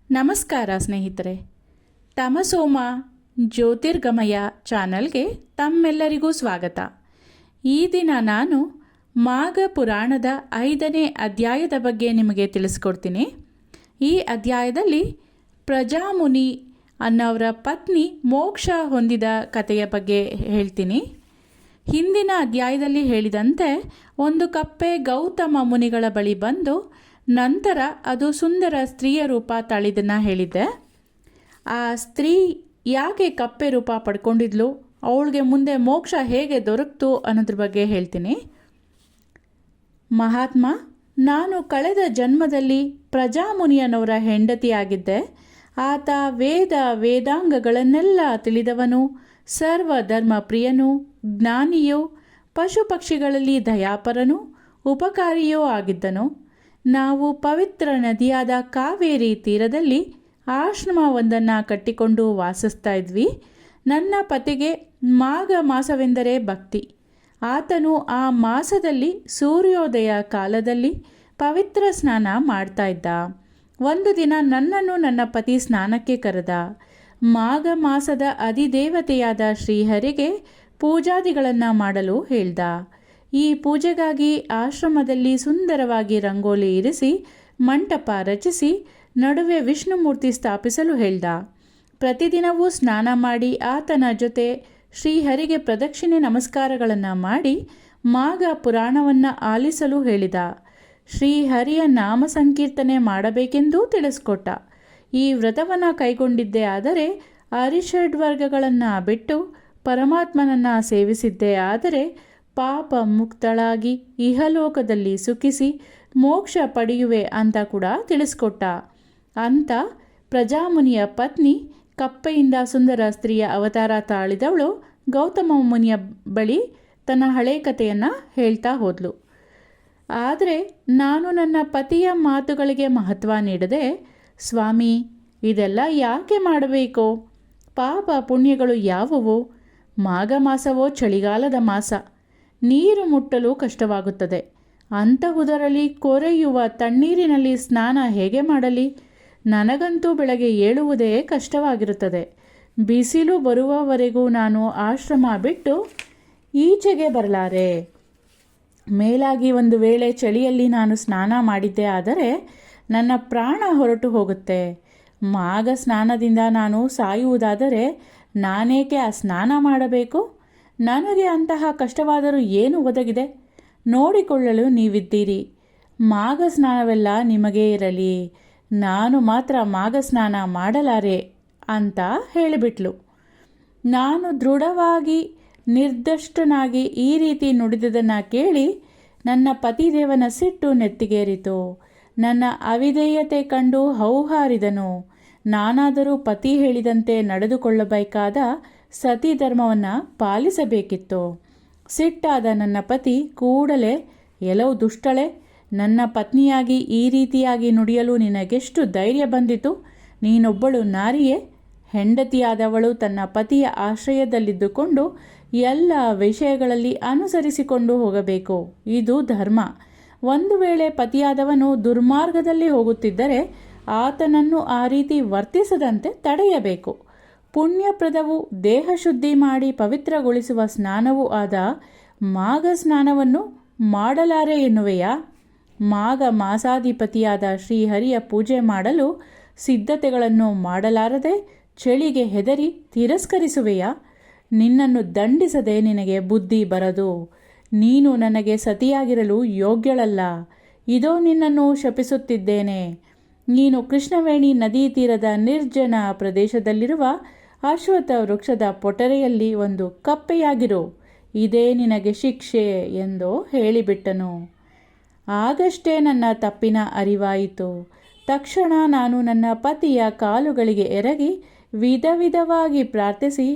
ನಮಸ್ಕಾರ ಸ್ನೇಹಿತರೆ. ತಮಸೋಮ ಜ್ಯೋತಿರ್ಗಮಯ ಚಾನಲ್ಗೆ ತಮ್ಮೆಲ್ಲರಿಗೂ ಸ್ವಾಗತ. ಈ ದಿನ ನಾನು ಮಾಘ ಪುರಾಣದ 5ನೇ ಅಧ್ಯಾಯದ ಬಗ್ಗೆ ನಿಮಗೆ ತಿಳಿಸ್ಕೊಡ್ತೀನಿ. ಈ ಅಧ್ಯಾಯದಲ್ಲಿ ಪ್ರಜಾಮುನಿ ಅನ್ನೋರ ಪತ್ನಿ ಮೋಕ್ಷ ಹೊಂದಿದ ಕಥೆಯ ಬಗ್ಗೆ ಹೇಳ್ತೀನಿ. ಹಿಂದಿನ ಅಧ್ಯಾಯದಲ್ಲಿ ಹೇಳಿದಂತೆ ಒಂದು ಕಪ್ಪೆ ಗೌತಮ ಮುನಿಗಳ ಬಳಿ ಬಂದು ನಂತರ ಅದು ಸುಂದರ ಸ್ತ್ರೀಯ ರೂಪ ತಾಳಿದ್ದನ್ನು ಹೇಳಿದ್ದೆ. ಆ ಸ್ತ್ರೀ ಯಾಕೆ ಕಪ್ಪೆ ರೂಪ ಪಡ್ಕೊಂಡಿದ್ಲು, ಅವಳಿಗೆ ಮುಂದೆ ಮೋಕ್ಷ ಹೇಗೆ ದೊರಕ್ತು ಅನ್ನೋದ್ರ ಬಗ್ಗೆ ಹೇಳ್ತೀನಿ. ಮಹಾತ್ಮ, ನಾನು ಕಳೆದ ಜನ್ಮದಲ್ಲಿ ಪ್ರಜಾಮುನಿಯನವರ ಹೆಂಡತಿಯಾಗಿದ್ದೆ. ಆತ ವೇದಾಂಗಗಳನ್ನೆಲ್ಲ ತಿಳಿದವನು, ಸರ್ವಧರ್ಮ ಪ್ರಿಯನೂ, ಜ್ಞಾನಿಯೂ, ಪಶು ಪಕ್ಷಿಗಳಲ್ಲಿ ದಯಾಪರನೂ, ಉಪಕಾರಿಯೂ ಆಗಿದ್ದನು. ನಾವು ಪವಿತ್ರ ನದಿಯಾದ ಕಾವೇರಿ ತೀರದಲ್ಲಿ ಆಶ್ರಮವೊಂದನ್ನು ಕಟ್ಟಿಕೊಂಡು ವಾಸಿಸ್ತಾ ಇದ್ವಿ. ನನ್ನ ಪತಿಗೆ ಮಾಘ ಮಾಸವೆಂದರೆ ಭಕ್ತಿ. ಆತನು ಆ ಮಾಸದಲ್ಲಿ ಸೂರ್ಯೋದಯ ಕಾಲದಲ್ಲಿ ಪವಿತ್ರ ಸ್ನಾನ ಮಾಡ್ತಾ ಇದ್ದ. ಒಂದು ದಿನ ನನ್ನನ್ನು ನನ್ನ ಪತಿ ಸ್ನಾನಕ್ಕೆ ಕರೆದ. ಮಾಘ ಮಾಸದ ಅಧಿದೇವತೆಯಾದ ಶ್ರೀಹರಿಗೆ ಪೂಜಾದಿಗಳನ್ನು ಮಾಡಲು ಹೇಳ್ದ. ಈ ಪೂಜೆಗಾಗಿ ಆಶ್ರಮದಲ್ಲಿ ಸುಂದರವಾಗಿ ರಂಗೋಲಿ ಇರಿಸಿ ಮಂಟಪ ರಚಿಸಿ ನಡುವೆ ವಿಷ್ಣುಮೂರ್ತಿ ಸ್ಥಾಪಿಸಲು ಹೇಳ್ದ. ಪ್ರತಿದಿನವೂ ಸ್ನಾನ ಮಾಡಿ ಆತನ ಜೊತೆ ಶ್ರೀಹರಿಗೆ ಪ್ರದಕ್ಷಿಣೆ ನಮಸ್ಕಾರಗಳನ್ನು ಮಾಡಿ ಮಾಘ ಪುರಾಣವನ್ನು ಆಲಿಸಲು ಹೇಳಿದ. ಶ್ರೀಹರಿಯ ನಾಮ ಸಂಕೀರ್ತನೆ ಮಾಡಬೇಕೆಂದೂ ತಿಳಿಸ್ಕೊಟ್ಟ. ಈ ವ್ರತವನ್ನು ಕೈಗೊಂಡಿದ್ದೇ ಆದರೆ ಅರಿಷಡ್ವರ್ಗಗಳನ್ನು ಬಿಟ್ಟು ಪರಮಾತ್ಮನನ್ನು ಸೇವಿಸಿದ್ದೇ ಆದರೆ ಪಾಪ ಮುಕ್ತಳಾಗಿ ಇಹಲೋಕದಲ್ಲಿ ಸುಖಿಸಿ ಮೋಕ್ಷ ಪಡೆಯುವೆ ಅಂತ ಕೂಡ ತಿಳಿಸ್ಕೊಟ್ಟ. ಅಂತ ಪ್ರಜಾಮುನಿಯ ಪತ್ನಿ ಕಪ್ಪೆಯಿಂದ ಸುಂದರ ಸ್ತ್ರೀಯ ಅವತಾರ ತಾಳಿದವಳು ಗೌತಮ ಮುನಿಯ ಬಳಿ ತನ್ನ ಹಳೆ ಕಥೆಯನ್ನು ಹೇಳ್ತಾ ಹೋದ್ಲು. ಆದರೆ ನಾನು ನನ್ನ ಪತಿಯ ಮಾತುಗಳಿಗೆ ಮಹತ್ವ ನೀಡದೆ, ಸ್ವಾಮಿ, ಇದೆಲ್ಲ ಯಾಕೆ ಮಾಡಬೇಕು? ಪಾಪ ಪುಣ್ಯಗಳು ಯಾವುವು? ಮಾಘ ಮಾಸವೋ ಚಳಿಗಾಲದ ಮಾಸ, ನೀರು ಮುಟ್ಟಲು ಕಷ್ಟವಾಗುತ್ತದೆ. ಅಂತಹುದರಲ್ಲಿ ಕೊರೆಯುವ ತಣ್ಣೀರಿನಲ್ಲಿ ಸ್ನಾನ ಹೇಗೆ ಮಾಡಲಿ? ನನಗಂತೂ ಬೆಳಗ್ಗೆ ಏಳುವುದೇ ಕಷ್ಟವಾಗಿರುತ್ತದೆ. ಬಿಸಿಲು ಬರುವವರೆಗೂ ನಾನು ಆಶ್ರಮ ಬಿಟ್ಟು ಈಚೆಗೆ ಬರಲಾರೆ. ಮೇಲಾಗಿ ಒಂದು ವೇಳೆ ಚಳಿಯಲ್ಲಿ ನಾನು ಸ್ನಾನ ಮಾಡಿದ್ದೆ ಆದರೆ ನನ್ನ ಪ್ರಾಣ ಹೊರಟು ಹೋಗುತ್ತೆ. ಮಾಘ ಸ್ನಾನದಿಂದ ನಾನು ಸಾಯುವುದಾದರೆ ನಾನೇಕೆ ಆ ಸ್ನಾನ ಮಾಡಬೇಕು? ನನಗೆ ಅಂತಹ ಕಷ್ಟವಾದರೂ ಏನು ಒದಗಿದೆ? ನೋಡಿಕೊಳ್ಳಲು ನೀವಿದ್ದೀರಿ. ಮಾಘ ಸ್ನಾನವೆಲ್ಲ ನಿಮಗೇ ಇರಲಿ, ನಾನು ಮಾತ್ರ ಮಾಘ ಸ್ನಾನ ಮಾಡಲಾರೆ ಅಂತ ಹೇಳಿಬಿಟ್ಲು. ನಾನು ದೃಢವಾಗಿ ನಿರ್ದಿಷ್ಟನಾಗಿ ಈ ರೀತಿ ನುಡಿದುದನ್ನು ಕೇಳಿ ನನ್ನ ಪತಿದೇವನ ಸಿಟ್ಟು ನೆತ್ತಿಗೇರಿತು. ನನ್ನ ಅವಿಧೇಯತೆ ಕಂಡು ಹೌಹಾರಿದನು. ನಾನಾದರೂ ಪತಿ ಹೇಳಿದಂತೆ ನಡೆದುಕೊಳ್ಳಬೇಕಾದ ಸತಿ ಧರ್ಮವನ್ನು ಪಾಲಿಸಬೇಕಿತ್ತು. ಸಿಟ್ಟಾದ ನನ್ನ ಪತಿ ಕೂಡಲೇ, ಎಲವು ದುಷ್ಟಳೆ, ನನ್ನ ಪತ್ನಿಯಾಗಿ ಈ ರೀತಿಯಾಗಿ ನುಡಿಯಲು ನಿನಗೆಷ್ಟು ಧೈರ್ಯ ಬಂದಿತು? ನೀನೊಬ್ಬಳು ನಾರಿಯೇ? ಹೆಂಡತಿಯಾದವಳು ತನ್ನ ಪತಿಯ ಆಶ್ರಯದಲ್ಲಿದ್ದುಕೊಂಡು ಎಲ್ಲ ವಿಷಯಗಳಲ್ಲಿ ಅನುಸರಿಸಿಕೊಂಡು ಹೋಗಬೇಕು. ಇದು ಧರ್ಮ. ಒಂದು ವೇಳೆ ಪತಿಯಾದವನು ದುರ್ಮಾರ್ಗದಲ್ಲಿ ಹೋಗುತ್ತಿದ್ದರೆ ಆತನನ್ನು ಆ ರೀತಿ ವರ್ತಿಸದಂತೆ ತಡೆಯಬೇಕು. ಪುಣ್ಯಪ್ರದವು, ದೇಹ ಶುದ್ಧಿ ಮಾಡಿ ಪವಿತ್ರಗೊಳಿಸುವ ಸ್ನಾನವೂ ಆದ ಮಾಘ ಸ್ನಾನವನ್ನು ಮಾಡಲಾರೆ ಎನ್ನುವೆಯಾ? ಮಾಘ ಮಾಸಾಧಿಪತಿಯಾದ ಶ್ರೀಹರಿಯ ಪೂಜೆ ಮಾಡಲು ಸಿದ್ಧತೆಗಳನ್ನು ಮಾಡಲಾರದೆ ಚಳಿಗೆ ಹೆದರಿ ತಿರಸ್ಕರಿಸುವೆಯಾ? ನಿನ್ನನ್ನು ದಂಡಿಸದೆ ನಿನಗೆ ಬುದ್ಧಿ ಬರದು. ನೀನು ನನಗೆ ಸತಿಯಾಗಿರಲು ಯೋಗ್ಯಳಲ್ಲ. ಇದೋ ನಿನ್ನನ್ನು ಶಪಿಸುತ್ತಿದ್ದೇನೆ. ನೀನು ಕೃಷ್ಣವೇಣಿ ನದಿ ತೀರದ ನಿರ್ಜನ ಪ್ರದೇಶದಲ್ಲಿರುವ ಅಶ್ವತ್ಥ ವೃಕ್ಷದ ಪೊಟರೆಯಲ್ಲಿ ಒಂದು ಕಪ್ಪೆಯಾಗಿರು. ಇದೇ ನಿನಗೆ ಶಿಕ್ಷೆ ಎಂದು ಹೇಳಿಬಿಟ್ಟನು. ಆಗಷ್ಟೇ ನನ್ನ ತಪ್ಪಿನ ಅರಿವಾಯಿತು. ತಕ್ಷಣ ನಾನು ನನ್ನ ಪತಿಯ ಕಾಲುಗಳಿಗೆ ಎರಗಿ ವಿಧವಾಗಿ ಪ್ರಾರ್ಥಿಸಿ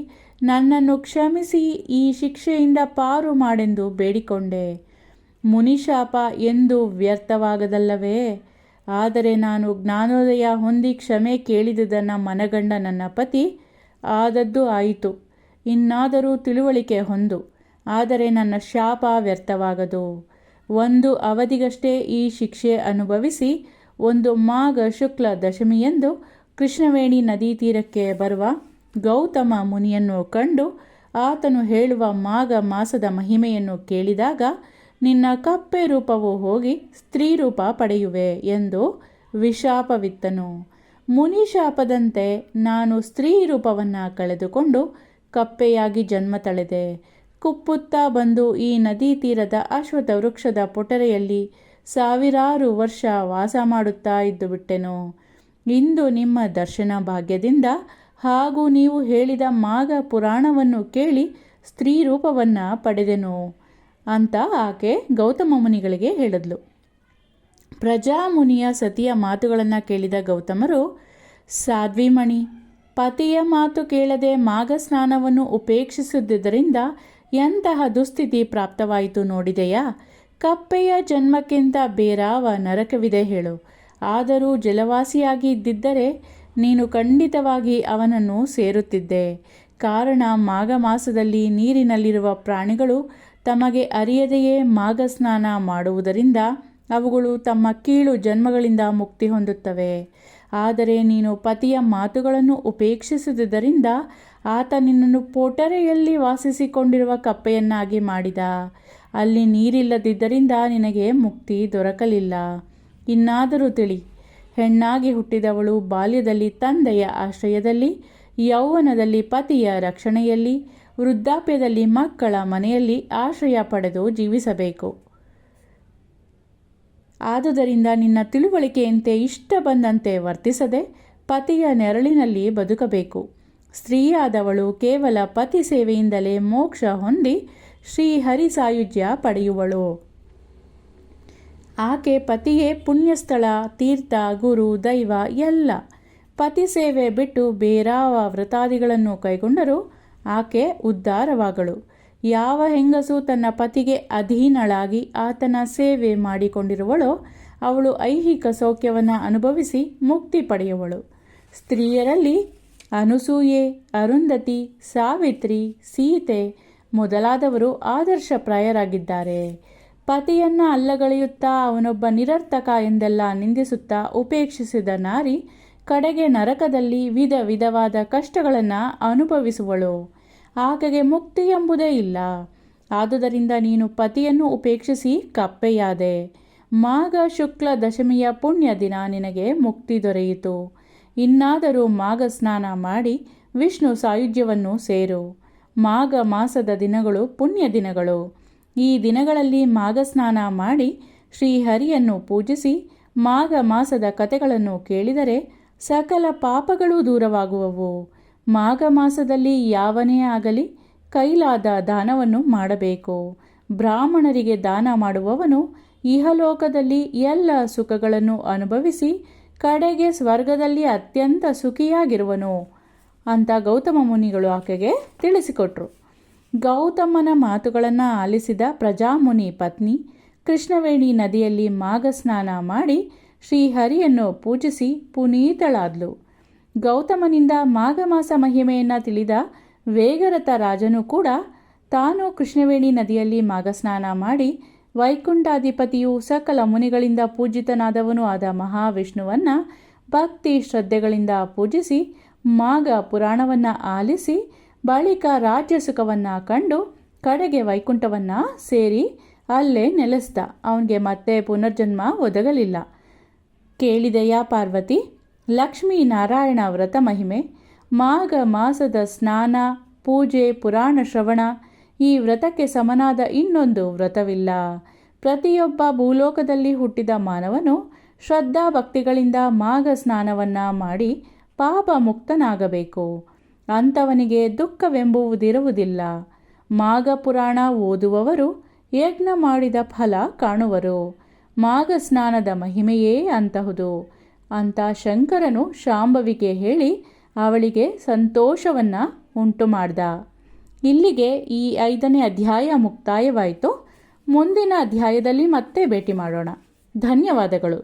ನನ್ನನ್ನು ಕ್ಷಮಿಸಿ ಈ ಶಿಕ್ಷೆಯಿಂದ ಪಾರು ಮಾಡೆಂದು ಬೇಡಿಕೊಂಡೆ. ಮುನಿಶಾಪ ಎಂದು ವ್ಯರ್ಥವಾಗದಲ್ಲವೇ? ಆದರೆ ನಾನು ಜ್ಞಾನೋದಯ ಹೊಂದಿ ಕ್ಷಮೆ ಕೇಳಿದುದನ್ನು ಮನಗಂಡ ನನ್ನ ಪತಿ, ಆದದ್ದು ಆಯಿತು, ಇನ್ನಾದರೂ ತಿಳುವಳಿಕೆ ಹೊಂದು. ಆದರೆ ನನ್ನ ಶಾಪ ವ್ಯರ್ಥವಾಗದು. ಒಂದು ಅವಧಿಗಷ್ಟೇ ಈ ಶಿಕ್ಷೆ ಅನುಭವಿಸಿ ಒಂದು ಮಾಘ ಶುಕ್ಲ ದಶಮಿಯಂದು ಕೃಷ್ಣವೇಣಿ ನದಿ ತೀರಕ್ಕೆ ಬರುವ ಗೌತಮ ಮುನಿಯನ್ನು ಕಂಡು ಆತನು ಹೇಳುವ ಮಾಘ ಮಾಸದ ಮಹಿಮೆಯನ್ನು ಕೇಳಿದಾಗ ನಿನ್ನ ಕಪ್ಪೆ ರೂಪವು ಹೋಗಿ ಸ್ತ್ರೀ ರೂಪ ಪಡೆಯುವೆ ಎಂದು ವಿಶಾಪವಿತ್ತನು. ಮುನಿ ಶಾಪದಂತೆ ನಾನು ಸ್ತ್ರೀ ರೂಪವನ್ನು ಕಳೆದುಕೊಂಡು ಕಪ್ಪೆಯಾಗಿ ಜನ್ಮ ತಳೆದೆ. ಕುಪ್ಪುತ್ತಾ ಬಂದು ಈ ನದಿ ತೀರದ ಅಶ್ವತ್ಥ ವೃಕ್ಷದ ಪೊಟರೆಯಲ್ಲಿ ಸಾವಿರಾರು ವರ್ಷ ವಾಸ ಮಾಡುತ್ತಾ ಇದ್ದು ಬಿಟ್ಟೆನು. ಇಂದು ನಿಮ್ಮ ದರ್ಶನ ಭಾಗ್ಯದಿಂದ ಹಾಗೂ ನೀವು ಹೇಳಿದ ಮಾಘ ಪುರಾಣವನ್ನು ಕೇಳಿ ಸ್ತ್ರೀ ರೂಪವನ್ನು ಪಡೆದೆನು ಅಂತ ಆಕೆ ಗೌತಮ ಮುನಿಗಳಿಗೆ ಹೇಳಿದ್ಲು. ಪ್ರಜಾಮುನಿಯ ಸತಿಯ ಮಾತುಗಳನ್ನು ಕೇಳಿದ ಗೌತಮರು, ಸಾಧ್ವಿಮಣಿ, ಪತಿಯ ಮಾತು ಕೇಳದೆ ಮಾಘ ಸ್ನಾನವನ್ನು ಉಪೇಕ್ಷಿಸಿದ್ದರಿಂದ ಎಂತಹ ದುಸ್ಥಿತಿ ಪ್ರಾಪ್ತವಾಯಿತು ನೋಡಿದೆಯಾ? ಕಪ್ಪೆಯ ಜನ್ಮಕ್ಕಿಂತ ಬೇರಾವ ನರಕವಿದೆ ಹೇಳು. ಆದರೂ ಜಲವಾಸಿಯಾಗಿ ಇದ್ದಿದ್ದರೆ ನೀನು ಖಂಡಿತವಾಗಿ ಅವನನ್ನು ಸೇರುತ್ತಿದ್ದೆ. ಕಾರಣ ಮಾಘ ಮಾಸದಲ್ಲಿ ನೀರಿನಲ್ಲಿರುವ ಪ್ರಾಣಿಗಳು ತಮಗೆ ಅರಿಯದೆಯೇ ಮಾಘ ಸ್ನಾನ ಮಾಡುವುದರಿಂದ ಅವುಗಳು ತಮ್ಮ ಕೀಳು ಜನ್ಮಗಳಿಂದ ಮುಕ್ತಿ ಹೊಂದುತ್ತವೆ. ಆದರೆ ನೀನು ಪತಿಯ ಮಾತುಗಳನ್ನು ಉಪೇಕ್ಷಿಸಿದುದರಿಂದ ಆತ ನಿನ್ನನ್ನು ಪೊಟರೆಯಲ್ಲಿ ವಾಸಿಸಿಕೊಂಡಿರುವ ಕಪ್ಪೆಯನ್ನಾಗಿ ಮಾಡಿದ. ಅಲ್ಲಿ ನೀರಿಲ್ಲದಿದ್ದರಿಂದ ನಿನಗೆ ಮುಕ್ತಿ ದೊರಕಲಿಲ್ಲ. ಇನ್ನಾದರೂ ತಿಳಿ, ಹೆಣ್ಣಾಗಿ ಹುಟ್ಟಿದವಳು ಬಾಲ್ಯದಲ್ಲಿ ತಂದೆಯ ಆಶ್ರಯದಲ್ಲಿ, ಯೌವನದಲ್ಲಿ ಪತಿಯ ರಕ್ಷಣೆಯಲ್ಲಿ, ವೃದ್ಧಾಪ್ಯದಲ್ಲಿ ಮಕ್ಕಳ ಮನೆಯಲ್ಲಿ ಆಶ್ರಯ ಪಡೆದು ಜೀವಿಸಬೇಕು. ಆದುದರಿಂದ ನಿನ್ನ ತಿಳುವಳಿಕೆಯಂತೆ ಇಷ್ಟ ಬಂದಂತೆ ವರ್ತಿಸದೆ ಪತಿಯ ನೆರಳಿನಲ್ಲಿ ಬದುಕಬೇಕು. ಸ್ತ್ರೀಯಾದವಳು ಕೇವಲ ಪತಿ ಸೇವೆಯಿಂದಲೇ ಮೋಕ್ಷ ಹೊಂದಿ ಶ್ರೀಹರಿ ಸಾಯುಜ್ಯ ಪಡೆಯುವಳು. ಆಕೆ ಪತಿಯೇ ಪುಣ್ಯಸ್ಥಳ, ತೀರ್ಥ, ಗುರು, ದೈವ ಎಲ್ಲ. ಪತಿ ಸೇವೆ ಬಿಟ್ಟು ಬೇರಾವ ವ್ರತಾದಿಗಳನ್ನು ಕೈಗೊಂಡರೂ ಆಕೆ ಉದ್ಧಾರವಾಗಳು. ಯಾವ ಹೆಂಗಸು ತನ್ನ ಪತಿಗೆ ಅಧೀನಳಾಗಿ ಆತನ ಸೇವೆ ಮಾಡಿಕೊಂಡಿರುವಳೋ ಅವಳು ಐಹಿಕ ಸೌಖ್ಯವನ್ನು ಅನುಭವಿಸಿ ಮುಕ್ತಿ ಪಡೆಯುವಳು. ಸ್ತ್ರೀಯರಲ್ಲಿ ಅನುಸೂಯೆ, ಅರುಂಧತಿ, ಸಾವಿತ್ರಿ, ಸೀತೆ ಮೊದಲಾದವರು ಆದರ್ಶಪ್ರಾಯರಾಗಿದ್ದಾರೆ. ಪತಿಯನ್ನು ಅಲ್ಲಗಳೆಯುತ್ತಾ ಅವನೊಬ್ಬ ನಿರರ್ಥಕ ಎಂದೆಲ್ಲ ನಿಂದಿಸುತ್ತಾ ಉಪೇಕ್ಷಿಸಿದ ನಾರಿ ಕಡೆಗೆ ನರಕದಲ್ಲಿ ವಿಧ ವಿಧವಾದ ಕಷ್ಟಗಳನ್ನು ಅನುಭವಿಸುವಳು. ಆಕೆಗೆ ಮುಕ್ತಿ ಎಂಬುದೇ ಇಲ್ಲ. ಆದುದರಿಂದ ನೀನು ಪತಿಯನ್ನು ಉಪೇಕ್ಷಿಸಿ ಕಪ್ಪೆಯಾದೆ. ಮಾಘ ಶುಕ್ಲ ದಶಮಿಯ ಪುಣ್ಯ ದಿನ ನಿನಗೆ ಮುಕ್ತಿ ದೊರೆಯಿತು. ಇನ್ನಾದರೂ ಮಾಘ ಸ್ನಾನ ಮಾಡಿ ವಿಷ್ಣು ಸಾಯುಜ್ಯವನ್ನು ಸೇರು. ಮಾಘ ಮಾಸದ ದಿನಗಳು ಪುಣ್ಯ ದಿನಗಳು. ಈ ದಿನಗಳಲ್ಲಿ ಮಾಘ ಸ್ನಾನ ಮಾಡಿ ಶ್ರೀಹರಿಯನ್ನು ಪೂಜಿಸಿ ಮಾಘ ಮಾಸದ ಕಥೆಗಳನ್ನು ಕೇಳಿದರೆ ಸಕಲ ಪಾಪಗಳೂ ದೂರವಾಗುವವು. ಮಾಘ ಮಾಸದಲ್ಲಿ ಯಾವನೇ ಆಗಲಿ ಕೈಲಾದ ದಾನವನ್ನು ಮಾಡಬೇಕು. ಬ್ರಾಹ್ಮಣರಿಗೆ ದಾನ ಮಾಡುವವನು ಇಹಲೋಕದಲ್ಲಿ ಎಲ್ಲ ಸುಖಗಳನ್ನು ಅನುಭವಿಸಿ ಕಡೆಗೆ ಸ್ವರ್ಗದಲ್ಲಿ ಅತ್ಯಂತ ಸುಖಿಯಾಗಿರುವನು ಅಂತ ಗೌತಮ ಮುನಿಗಳು ಆಕೆಗೆ ತಿಳಿಸಿಕೊಟ್ರು. ಗೌತಮನ ಮಾತುಗಳನ್ನು ಆಲಿಸಿದ ಪ್ರಜಾಮುನಿ ಪತ್ನಿ ಕೃಷ್ಣವೇಣಿ ನದಿಯಲ್ಲಿ ಮಾಘ ಸ್ನಾನ ಮಾಡಿ ಶ್ರೀಹರಿಯನ್ನು ಪೂಜಿಸಿ ಪುನೀತಳಾದ್ಲು. ಗೌತಮನಿಂದ ಮಾಘ ಮಾಸ ಮಹಿಮೆಯನ್ನು ತಿಳಿದ ವೇಗರಥ ರಾಜನು ಕೂಡ ತಾನು ಕೃಷ್ಣವೇಣಿ ನದಿಯಲ್ಲಿ ಮಾಘ ಸ್ನಾನ ಮಾಡಿ ವೈಕುಂಠಾಧಿಪತಿಯು ಸಕಲ ಮುನಿಗಳಿಂದ ಪೂಜಿತನಾದವನು ಆದ ಮಹಾವಿಷ್ಣುವನ್ನು ಭಕ್ತಿ ಶ್ರದ್ಧೆಗಳಿಂದ ಪೂಜಿಸಿ ಮಾಘ ಪುರಾಣವನ್ನು ಆಲಿಸಿ ಬಳಿಕ ರಾಜ್ಯ ಸುಖವನ್ನು ಕಂಡು ಕಡೆಗೆ ವೈಕುಂಠವನ್ನು ಸೇರಿ ಅಲ್ಲೇ ನೆಲೆಸ್ದ. ಅವನಿಗೆ ಮತ್ತೆ ಪುನರ್ಜನ್ಮ ಒದಗಲಿಲ್ಲ. ಕೇಳಿದೆಯಾ ಪಾರ್ವತಿ? ಲಕ್ಷ್ಮೀನಾರಾಯಣ ವ್ರತ ಮಹಿಮೆ. ಮಾಘ ಮಾಸದ ಸ್ನಾನ, ಪೂಜೆ, ಪುರಾಣ ಶ್ರವಣ ಈ ವ್ರತಕ್ಕೆ ಸಮನಾದ ಇನ್ನೊಂದು ವ್ರತವಿಲ್ಲ. ಪ್ರತಿಯೊಬ್ಬ ಭೂಲೋಕದಲ್ಲಿ ಹುಟ್ಟಿದ ಮಾನವನು ಶ್ರದ್ಧಾ ಭಕ್ತಿಗಳಿಂದ ಮಾಘ ಸ್ನಾನವನ್ನು ಮಾಡಿ ಪಾಪ ಮುಕ್ತನಾಗಬೇಕು. ಅಂಥವನಿಗೆ ದುಃಖವೆಂಬುವುದಿರುವುದಿಲ್ಲ. ಮಾಘ ಪುರಾಣ ಓದುವವರು ಯಜ್ಞ ಮಾಡಿದ ಫಲ ಕಾಣುವರು. ಮಾಘ ಸ್ನಾನದ ಮಹಿಮೆಯೇ ಅಂತಹುದು ಅಂತ ಶಂಕರನು ಶಾಂಭವಿಗೆ ಹೇಳಿ ಅವಳಿಗೆ ಸಂತೋಷವನ್ನು ಉಂಟು ಮಾಡ್ದ. ಇಲ್ಲಿಗೆ ಈ 5ನೇ ಅಧ್ಯಾಯ ಮುಕ್ತಾಯವಾಯಿತು. ಮುಂದಿನ ಅಧ್ಯಾಯದಲ್ಲಿ ಮತ್ತೆ ಭೇಟಿ ಮಾಡೋಣ. ಧನ್ಯವಾದಗಳು.